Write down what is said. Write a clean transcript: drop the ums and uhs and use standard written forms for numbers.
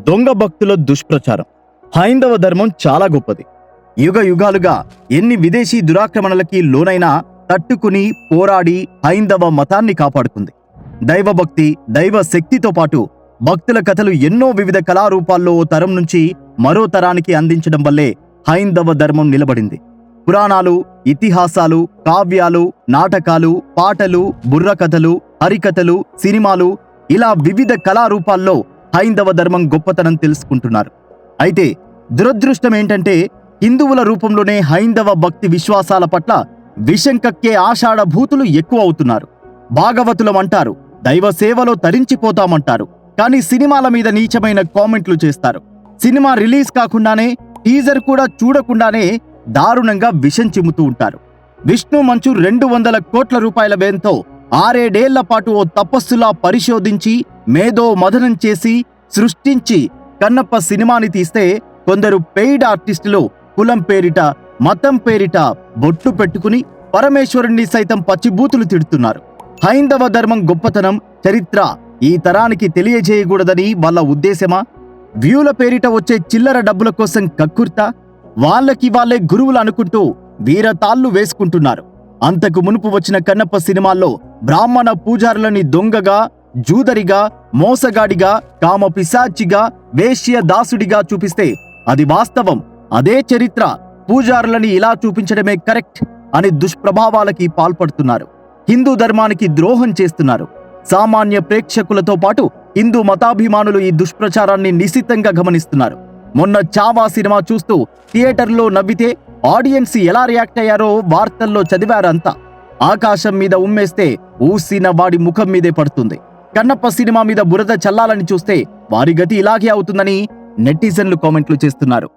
దొంగ భక్తుల దుష్ప్రచారం. హైందవ ధర్మం చాలా గొప్పది. యుగ యుగాలుగా ఎన్ని విదేశీ దురాక్రమణలకి లోనైనా తట్టుకుని పోరాడి హైందవ మతాన్ని కాపాడుకుంది. దైవభక్తి, దైవ శక్తితో పాటు భక్తుల కథలు ఎన్నో వివిధ కళారూపాల్లో ఓ తరం నుంచి మరో తరానికి అందించడం వల్లే హైందవ ధర్మం నిలబడింది. పురాణాలు, ఇతిహాసాలు, కావ్యాలు, నాటకాలు, పాటలు, బుర్రకథలు, హరికథలు, సినిమాలు ఇలా వివిధ కళారూపాల్లో హైందవ ధర్మం గొప్పతనం తెలుసుకుంటున్నారు. అయితే దురదృష్టం ఏంటంటే హిందువుల రూపంలోనే హైందవ భక్తి విశ్వాసాల పట్ల విషం కక్కే ఆషాఢభూతులు ఎక్కువ అవుతున్నారు. భాగవతులం అంటారు, దైవ సేవలో తరించిపోతామంటారు, కానీ సినిమాల మీద నీచమైన కామెంట్లు చేస్తారు. సినిమా రిలీజ్ కాకుండానే, టీజర్ కూడా చూడకుండానే దారుణంగా విషం చిమ్ముతూ ఉంటారు. విష్ణు మంచు 200 కోట్ల రూపాయల వ్యయంతో 6-7 ఏళ్ల పాటు ఓ తపస్సులా పరిశోధించి మేధో మథనం చేసి సృష్టించి కన్నప్ప సినిమాని తీస్తే కొందరు పెయిడ్ ఆర్టిస్టులు కులం పేరిట, మతం పేరిట బొట్టు పెట్టుకుని పరమేశ్వరుణ్ణి సైతం పచ్చిబూతులు తిడుతున్నారు. హైందవ ధర్మం గొప్పతనం, చరిత్ర ఈ తరానికి తెలియజేయకూడదని వాళ్ళ ఉద్దేశమా? వ్యూల పేరిట వచ్చే చిల్లర డబ్బుల కోసం కక్కుర్తా? వాళ్ళకి వాళ్ళే గురువులు అనుకుంటూ వీరతాళ్లు వేసుకుంటున్నారు. అంతకు మునుపు వచ్చిన కన్నప్ప సినిమాల్లో బ్రాహ్మణ పూజారులని దొంగగా, జూదరిగా, మోసగాడిగా, కామ పిశాచిగా, వేశ్య దాసుడిగా చూపిస్తే అది వాస్తవం, అదే చరిత్ర. పూజారులని ఇలా చూపించడమే కరెక్ట్ అని దుష్ప్రభావాలకి పాల్పడుతున్నారు. హిందూ ధర్మానికి ద్రోహం చేస్తున్నారు. సామాన్య ప్రేక్షకులతో పాటు హిందూ మతాభిమానులు ఈ దుష్ప్రచారాన్ని నిశితంగా గమనిస్తున్నారు. మొన్న చావా సినిమా చూస్తూ థియేటర్లో నవ్వితే ఆడియన్స్ ఎలా రియాక్ట్ అయ్యారో వార్తల్లో చదివారంతా. ఆకాశం మీద ఉమ్మేస్తే ఊసిన వాడి ముఖం మీదే పడుతుంది. కన్నప్ప సినిమా మీద బురద చల్లాలని చూస్తే వారి గతి ఇలాగే అవుతుందని నెటిజన్లు కామెంట్లు చేస్తున్నారు.